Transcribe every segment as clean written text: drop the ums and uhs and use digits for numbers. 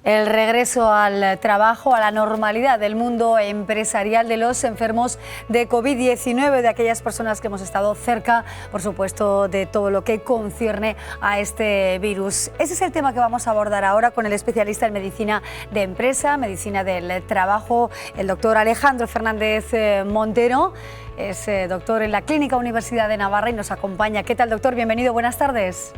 el regreso al trabajo, a la normalidad del mundo empresarial de los enfermos de COVID-19, de aquellas personas que hemos estado cerca, por supuesto, de todo lo que concierne a este virus. Ese es el tema que vamos a abordar ahora con el especialista en medicina de empresa, medicina del trabajo, el doctor Alejandro Fernández Montero. Es doctor en la Clínica Universidad de Navarra y nos acompaña. ¿Qué tal, doctor? Bienvenido, buenas tardes.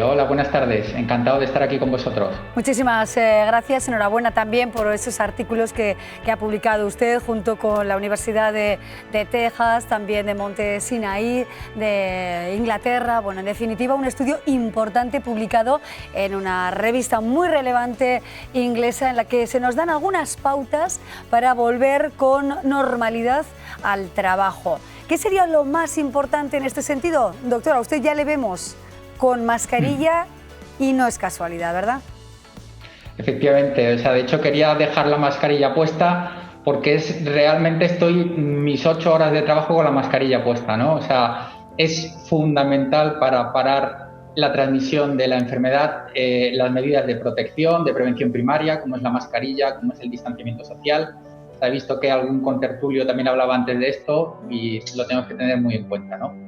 Hola, buenas tardes. Encantado de estar aquí con vosotros. Muchísimas gracias. Enhorabuena también por esos artículos que ha publicado usted junto con la Universidad de Texas, también de Monte Sinaí, de Inglaterra. Bueno, en definitiva, un estudio importante publicado en una revista muy relevante inglesa en la que se nos dan algunas pautas para volver con normalidad al trabajo. ¿Qué sería lo más importante en este sentido? Doctora, a usted ya le vemos con mascarilla y no es casualidad, ¿verdad? Efectivamente, de hecho quería dejar la mascarilla puesta porque realmente estoy mis 8 horas de trabajo con la mascarilla puesta, ¿no? Es fundamental para parar la transmisión de la enfermedad, las medidas de protección, de prevención primaria, como es la mascarilla, como es el distanciamiento social. He visto que algún contertulio también hablaba antes de esto y lo tenemos que tener muy en cuenta, ¿no?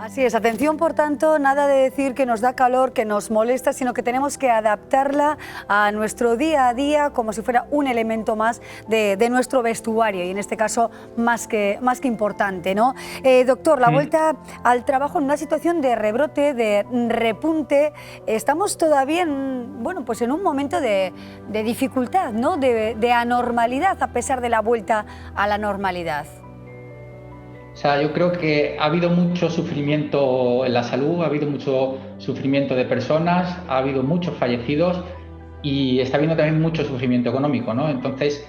Así es, atención por tanto, nada de decir que nos da calor, que nos molesta, sino que tenemos que adaptarla a nuestro día a día como si fuera un elemento más de nuestro vestuario y en este caso más que importante, ¿no? Doctor, la vuelta al trabajo en una situación de rebrote, de repunte, estamos todavía en un momento de dificultad, ¿no? De anormalidad a pesar de la vuelta a la normalidad. Yo creo que ha habido mucho sufrimiento en la salud, ha habido mucho sufrimiento de personas, ha habido muchos fallecidos y está habiendo también mucho sufrimiento económico, ¿no? Entonces,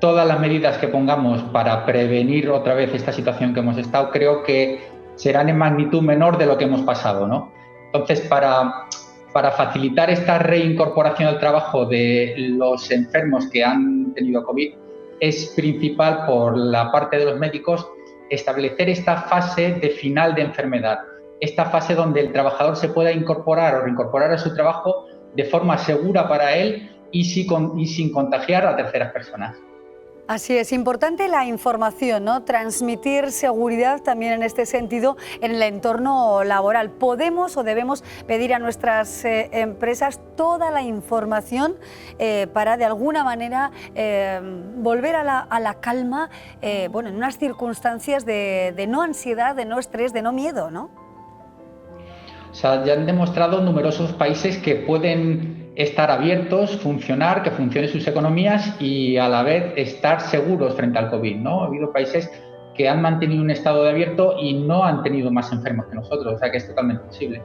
todas las medidas que pongamos para prevenir otra vez esta situación que hemos estado, creo que serán en magnitud menor de lo que hemos pasado, ¿no? Entonces, para facilitar esta reincorporación al trabajo de los enfermos que han tenido COVID, es principal por la parte de los médicos establecer esta fase de final de enfermedad, esta fase donde el trabajador se pueda incorporar o reincorporar a su trabajo de forma segura para él y sin contagiar a terceras personas. Así es, importante la información, ¿no? Transmitir seguridad también en este sentido en el entorno laboral. ¿Podemos o debemos pedir a nuestras empresas toda la información para de alguna manera volver a la calma en unas circunstancias de no ansiedad, de no estrés, de no miedo, ¿no? Ya han demostrado numerosos países que pueden estar abiertos, funcionar, que funcionen sus economías y a la vez estar seguros frente al COVID, ¿no? Ha habido países que han mantenido un estado de abierto y no han tenido más enfermos que nosotros, que es totalmente posible.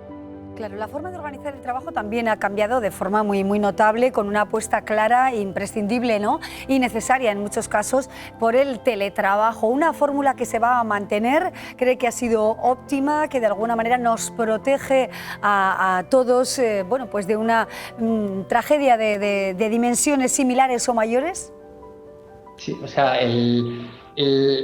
Claro, la forma de organizar el trabajo también ha cambiado de forma muy notable, con una apuesta clara, imprescindible, ¿no? Y necesaria en muchos casos por el teletrabajo. Una fórmula que se va a mantener, cree que ha sido óptima, que de alguna manera nos protege a todos de una tragedia de dimensiones similares o mayores. Sí,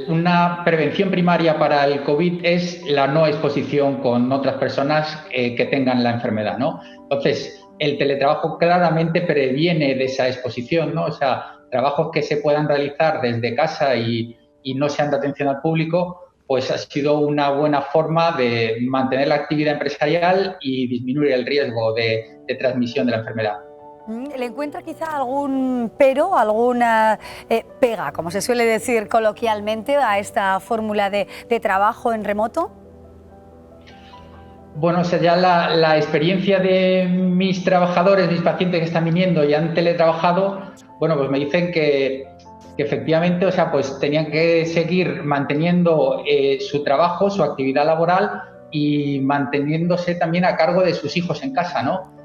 una prevención primaria para el COVID es la no exposición con otras personas que tengan la enfermedad, ¿no? Entonces, el teletrabajo claramente previene de esa exposición, ¿no? Trabajos que se puedan realizar desde casa y no sean de atención al público, pues ha sido una buena forma de mantener la actividad empresarial y disminuir el riesgo de transmisión de la enfermedad. ¿Le encuentra quizá algún pero, alguna pega, como se suele decir coloquialmente, a esta fórmula de trabajo en remoto? Bueno, ya la experiencia de mis trabajadores, mis pacientes que están viniendo y han teletrabajado, pues me dicen que efectivamente, tenían que seguir manteniendo su trabajo, su actividad laboral y manteniéndose también a cargo de sus hijos en casa, ¿no?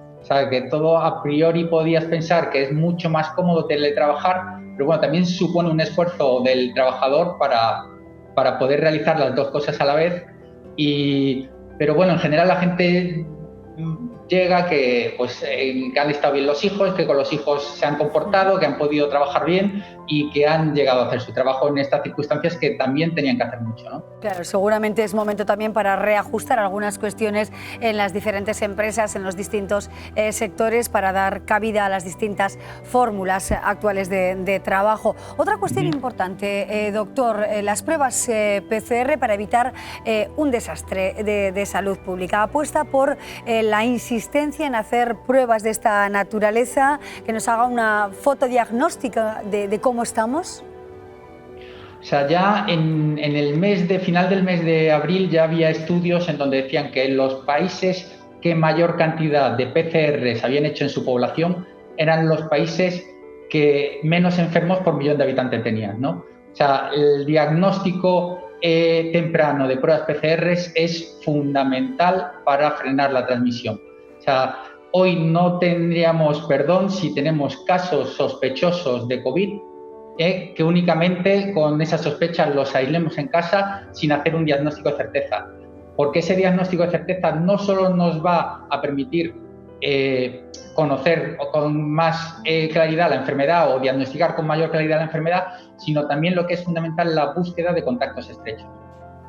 Que todo a priori podías pensar que es mucho más cómodo teletrabajar, pero también supone un esfuerzo del trabajador para poder realizar las dos cosas a la vez. Pero en general la gente llega que han estado bien los hijos, que con los hijos se han comportado, que han podido trabajar bien, y que han llegado a hacer su trabajo en estas circunstancias que también tenían que hacer mucho, ¿no? Claro, seguramente es momento también para reajustar algunas cuestiones en las diferentes empresas, en los distintos sectores, para dar cabida a las distintas fórmulas actuales de trabajo. Otra cuestión importante, doctor, las pruebas PCR para evitar un desastre de salud pública. Apuesta por la insistencia en hacer pruebas de esta naturaleza, que nos haga una foto diagnóstica de cómo estamos. O sea, ya en el final del mes de abril ya había estudios en donde decían que los países que mayor cantidad de PCRs habían hecho en su población eran los países que menos enfermos por millón de habitantes tenían, ¿no? O sea, el diagnóstico temprano de pruebas PCRs es fundamental para frenar la transmisión. O sea, hoy no tendríamos perdón si tenemos casos sospechosos de COVID, que únicamente con esas sospechas los aislemos en casa sin hacer un diagnóstico de certeza. Porque ese diagnóstico de certeza no solo nos va a permitir conocer con más claridad la enfermedad o diagnosticar con mayor claridad la enfermedad, sino también lo que es fundamental, la búsqueda de contactos estrechos.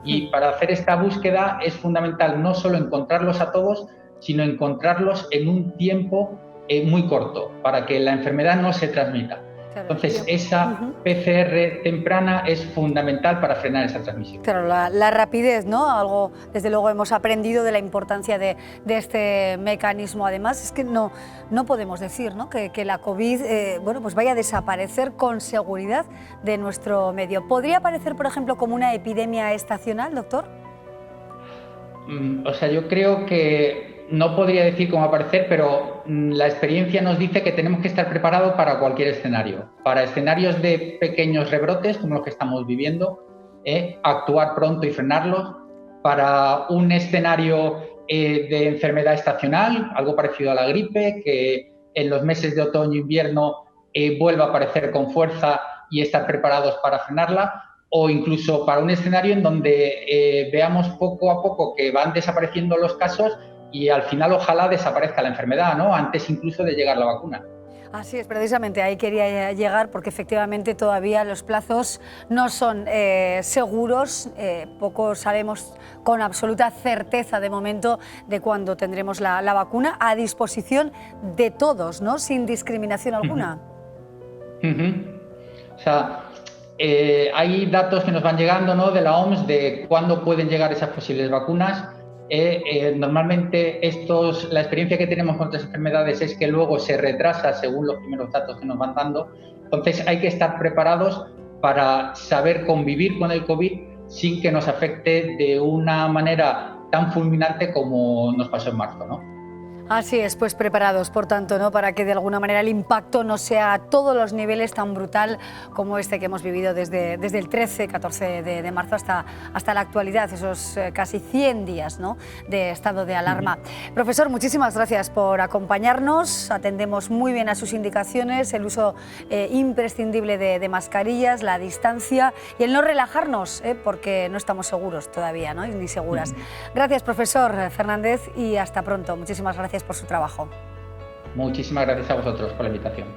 Y para hacer esta búsqueda es fundamental no solo encontrarlos a todos, sino encontrarlos en un tiempo muy corto, para que la enfermedad no se transmita. Entonces, esa PCR temprana es fundamental para frenar esa transmisión. Claro, la rapidez, ¿no? Algo, desde luego, hemos aprendido de la importancia de este mecanismo. Además, es que no podemos decir, ¿no?, que la COVID bueno, pues vaya a desaparecer con seguridad de nuestro medio. ¿Podría aparecer, por ejemplo, como una epidemia estacional, doctor? O sea, yo creo que no podría decir cómo aparecer, pero la experiencia nos dice que tenemos que estar preparados para cualquier escenario. Para escenarios de pequeños rebrotes, como los que estamos viviendo, actuar pronto y frenarlos. Para un escenario de enfermedad estacional, algo parecido a la gripe, que en los meses de otoño e invierno vuelva a aparecer con fuerza y estar preparados para frenarla. O incluso para un escenario en donde veamos poco a poco que van desapareciendo los casos y al final ojalá desaparezca la enfermedad, ¿no?, antes incluso de llegar la vacuna. Así es, precisamente ahí quería llegar, porque efectivamente todavía los plazos no son seguros, poco sabemos con absoluta certeza de momento de cuándo tendremos la vacuna a disposición de todos, ¿no?, sin discriminación alguna. O sea, hay datos que nos van llegando, ¿no?, de la OMS de cuándo pueden llegar esas posibles vacunas. Normalmente la experiencia que tenemos con otras enfermedades es que luego se retrasa según los primeros datos que nos van dando. Entonces hay que estar preparados para saber convivir con el COVID sin que nos afecte de una manera tan fulminante como nos pasó en marzo, ¿no? Así es, pues preparados, por tanto, ¿no?, para que de alguna manera el impacto no sea a todos los niveles tan brutal como este que hemos vivido desde el 13-14 de marzo hasta la actualidad, esos casi 100 días, ¿no?, de estado de alarma. Profesor, muchísimas gracias por acompañarnos, atendemos muy bien a sus indicaciones, el uso imprescindible de mascarillas, la distancia y el no relajarnos, porque no estamos seguros todavía, ¿no?, ni seguras. Gracias, profesor Fernández, y hasta pronto. Muchísimas gracias por su trabajo. Muchísimas gracias a vosotros por la invitación.